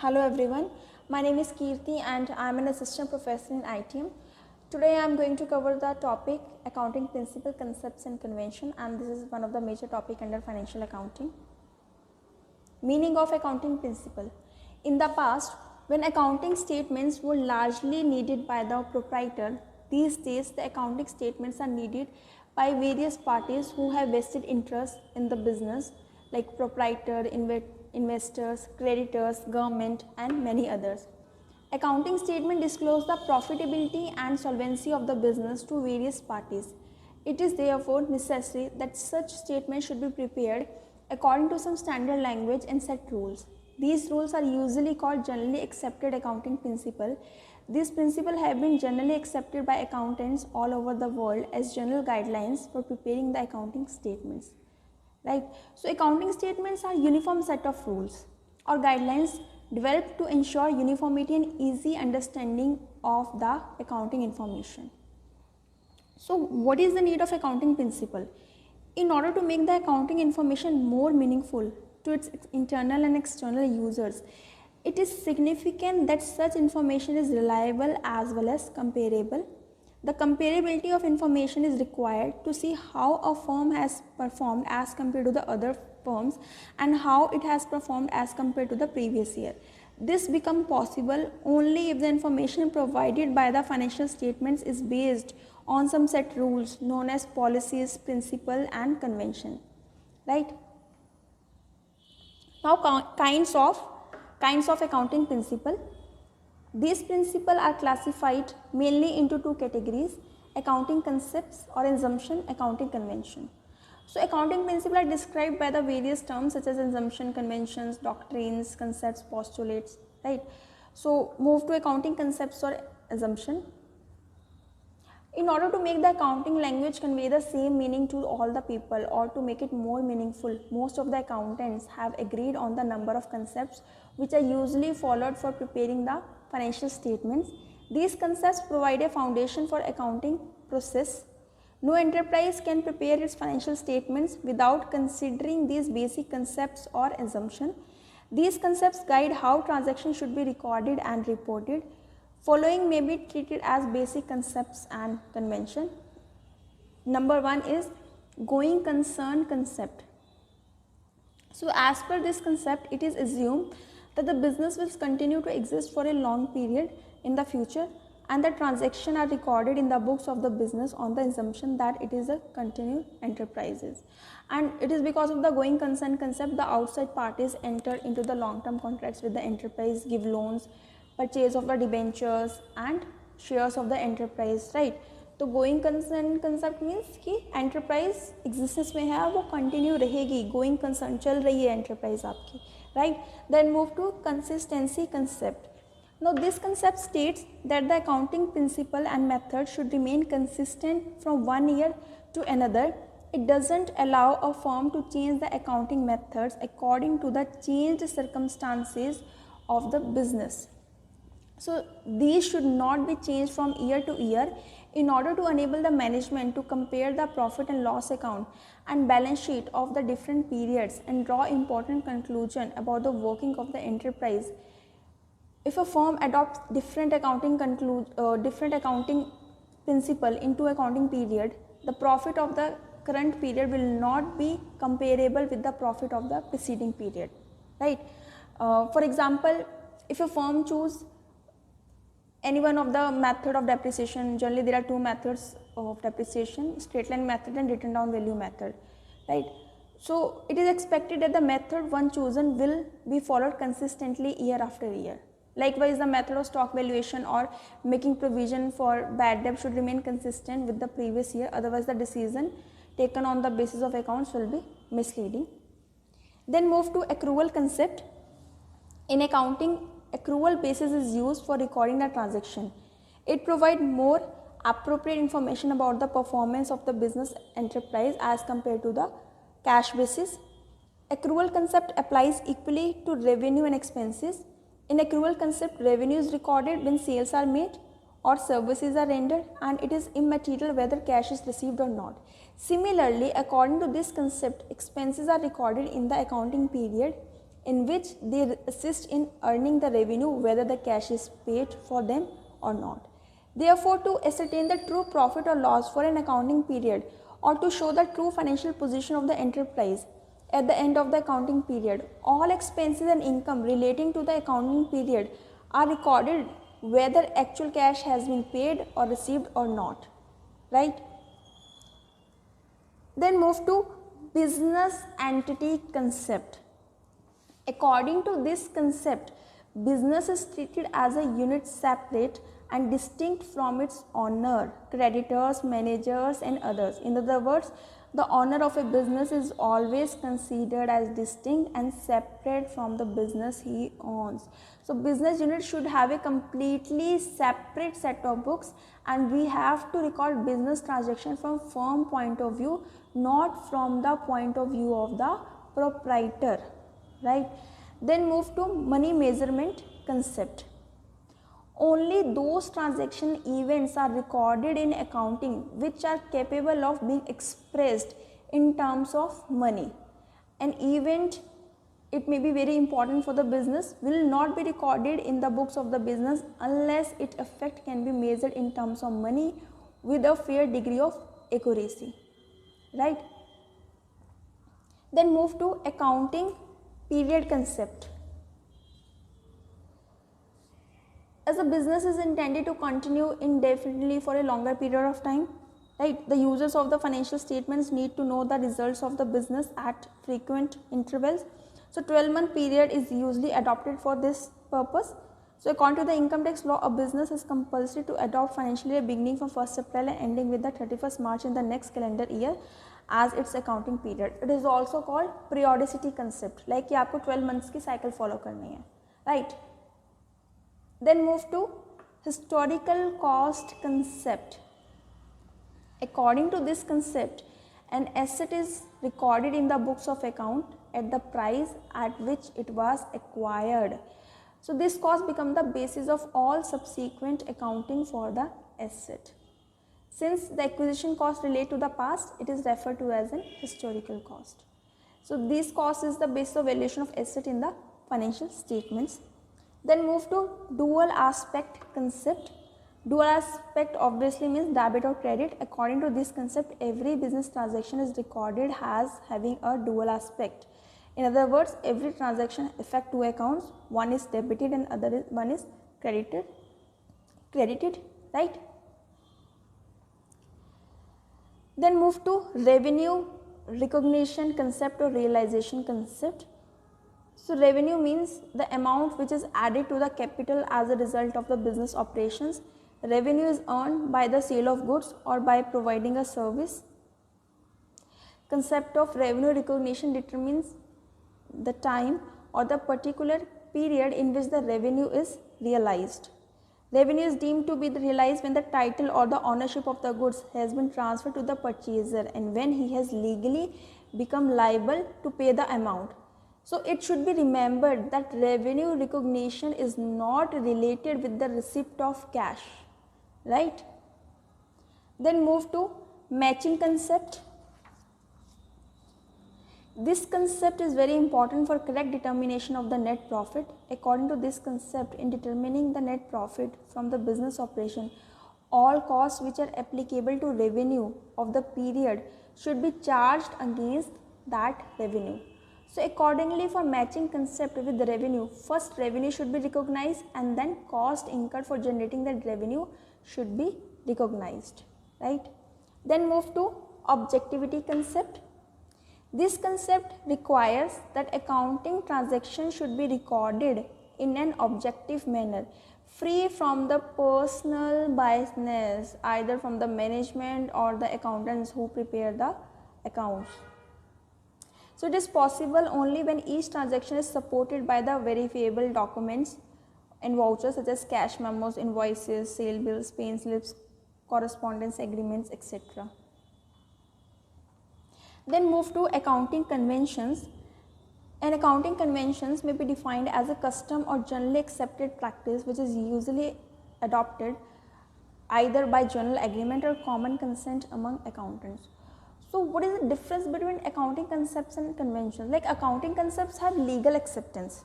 Hello everyone, my name is Kirti and I am an assistant professor in ITM. Today I am going to cover the topic accounting principle, concepts and convention, and this is one of the major topic under financial accounting. Meaning of accounting principle. In the past, when accounting statements were largely needed by the proprietor, these days the accounting statements are needed by various parties who have vested interest in the business like proprietor, investors, creditors, government and many others. Accounting statement disclose the profitability and solvency of the business to various parties. It is therefore necessary that such statements should be prepared according to some standard language and set rules. These rules are usually called generally accepted accounting principle. These principles have been generally accepted by accountants all over the world as general guidelines for preparing the accounting statements. Right? So accounting statements are uniform set of rules or guidelines developed to ensure uniformity and easy understanding of the accounting information. So what is the need of accounting principle? In order to make the accounting information more meaningful to its internal and external users, it is significant that such information is reliable as well as comparable. The comparability of information is required to see how a firm has performed as compared to the other firms and how it has performed as compared to the previous year. This becomes possible only if the information provided by the financial statements is based on some set rules known as policies, principle and convention. Right? Now kinds of accounting principle. These principles are classified mainly into two categories: accounting concepts or assumption, accounting convention. So accounting principles are described by the various terms such as assumption, conventions, doctrines, concepts, postulates, right? So move to accounting concepts or assumption. In order to make the accounting language convey the same meaning to all the people or to make it more meaningful, most of the accountants have agreed on the number of concepts which are usually followed for preparing the financial statements. These concepts provide a foundation for accounting process. No enterprise can prepare its financial statements without considering these basic concepts or assumptions. These concepts guide how transactions should be recorded and reported. Following may be treated as basic concepts and convention. Number one is going concern concept. So as per this concept, it is assumed that the business will continue to exist for a long period in the future and the transactions are recorded in the books of the business on the assumption that it is a continued enterprises. And it is because of the going concern concept the outside parties enter into the long-term contracts with the enterprise, give loans, purchase of the debentures and shares of the enterprise, right? तो going concern concept means कि enterprise existence में है और वो continue रहेगी, going concern चल रही है एंटरप्राइज आपकी, right? Then move to consistency concept. Now this concept states that the accounting principle and method should remain consistent from one year to another. It doesn't allow a firm to change the accounting methods according to the changed circumstances of the business. So these should not be changed from year to year in order to enable the management to compare the profit and loss account and balance sheet of the different periods and draw important conclusion about the working of the enterprise. If a firm adopts different accounting principle into accounting period, the profit of the current period will not be comparable with the profit of the preceding period, right? For example, if a firm choose any one of the method of depreciation, generally there are two methods of depreciation, straight line method and written down value method, right? So it is expected that the method one chosen will be followed consistently year after year. Likewise, the method of stock valuation or making provision for bad debt should remain consistent with the previous year, otherwise the decision taken on the basis of accounts will be misleading. Then move to accrual concept. In accounting, accrual basis is used for recording the transaction. It provides more appropriate information about the performance of the business enterprise as compared to the cash basis. Accrual concept applies equally to revenue and expenses. In accrual concept, revenue is recorded when sales are made or services are rendered, and it is immaterial whether cash is received or not. Similarly, according to this concept, expenses are recorded in the accounting period in which they assist in earning the revenue whether the cash is paid for them or not. Therefore, to ascertain the true profit or loss for an accounting period or to show the true financial position of the enterprise at the end of the accounting period, all expenses and income relating to the accounting period are recorded whether actual cash has been paid or received or not, right? Then move to business entity concept. According to this concept, business is treated as a unit separate and distinct from its owner, creditors, managers and others. In other words, the owner of a business is always considered as distinct and separate from the business he owns. So business unit should have a completely separate set of books, and we have to record business transaction from firm point of view, not from the point of view of the proprietor, right? Then move to money measurement concept. Only those transaction events are recorded in accounting which are capable of being expressed in terms of money. An event, it may be very important for the business, will not be recorded in the books of the business unless its effect can be measured in terms of money with a fair degree of accuracy, right? Then move to accounting period concept. As a business is intended to continue indefinitely for a longer period of time, right? The users of the financial statements need to know the results of the business at frequent intervals. So 12-month period is usually adopted for this purpose. So according to the income tax law, a business is compulsory to adopt financial year beginning from 1st April and ending with the 31st March in the next calendar year as its accounting period. It is also called periodicity concept, like कि आपको 12 months की cycle follow करनी है, right? Then move to historical cost concept. According to this concept, an asset is recorded in the books of account at the price at which it was acquired. So this cost becomes the basis of all subsequent accounting for the asset. Since the acquisition cost relate to the past, it is referred to as an historical cost. So this cost is the basis of valuation of asset in the financial statements. Then move to dual aspect concept. Dual aspect obviously means debit or credit. According to this concept, every business transaction is recorded as having a dual aspect. In other words, every transaction affects two accounts. One is debited and one is credited, right? Then move to revenue recognition concept or realization concept. So revenue means the amount which is added to the capital as a result of the business operations. Revenue is earned by the sale of goods or by providing a service. Concept of revenue recognition determines the time or the particular period in which the revenue is realized. Revenue is deemed to be realized when the title or the ownership of the goods has been transferred to the purchaser and when he has legally become liable to pay the amount. So it should be remembered that revenue recognition is not related with the receipt of cash, right? Then move to matching concept. This concept is very important for correct determination of the net profit. According to this concept, in determining the net profit from the business operation, all costs which are applicable to revenue of the period should be charged against that revenue. So accordingly, for matching concept with the revenue, first revenue should be recognized and then cost incurred for generating that revenue should be recognized, right? Then move to objectivity concept. This concept requires that accounting transactions should be recorded in an objective manner, free from the personal biasness either from the management or the accountants who prepare the accounts. So it is possible only when each transaction is supported by the verifiable documents and vouchers such as cash memos, invoices, sale bills, pay slips, correspondence agreements, etc. Then move to accounting conventions. And accounting conventions may be defined as a custom or generally accepted practice which is usually adopted either by general agreement or common consent among accountants. So what is the difference between accounting concepts and conventions? Like accounting concepts have legal acceptance.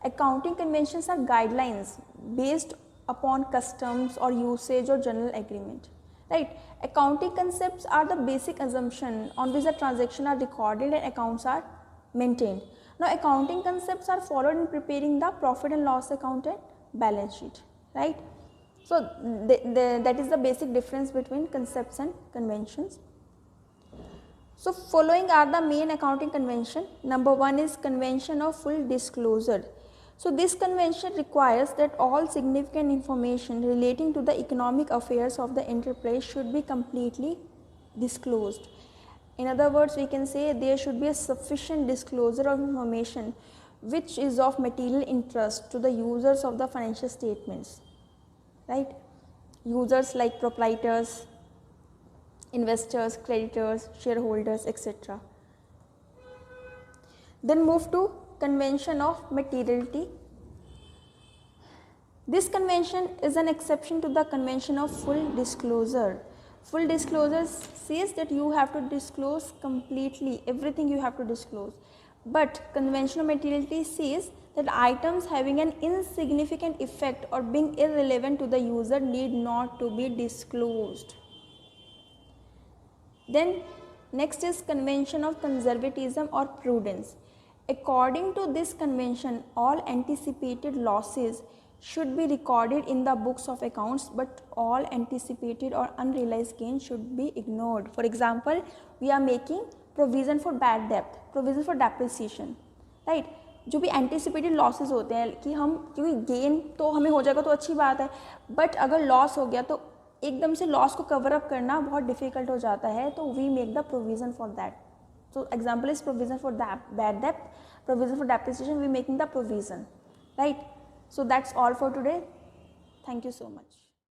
Accounting conventions are guidelines based upon customs or usage or general agreement. Right? Accounting concepts are the basic assumption on which the transactions are recorded and accounts are maintained. Now accounting concepts are followed in preparing the profit and loss account and balance sheet. Right? So that is the basic difference between concepts and conventions. So following are the main accounting convention. Number one is convention of full disclosure. So this convention requires that all significant information relating to the economic affairs of the enterprise should be completely disclosed. In other words, we can say there should be a sufficient disclosure of information which is of material interest to the users of the financial statements, right? Users like proprietors, investors, creditors, shareholders, etc. Then move to convention of materiality. This convention is an exception to the convention of full disclosure. Full disclosure says that you have to disclose completely, everything you have to disclose. But convention of materiality says that items having an insignificant effect or being irrelevant to the user need not to be disclosed. Then next is convention of conservatism or prudence. According to this convention, all anticipated losses should be recorded in the books of accounts, but all anticipated or unrealized gains should be ignored. For example, we are making provision for bad debt, provision for depreciation, right? जो भी anticipated losses होते हैं कि हम क्योंकि gain तो हमें हो जाएगा तो अच्छी बात है, बट अगर लॉस हो गया तो एकदम से लॉस को कवर अप करना बहुत डिफिकल्ट हो जाता है, तो we make the provision for that. So example is provision for bad डेप्ट, provision for depreciation, we making the provision, right? So that's all for today. Thank you so much.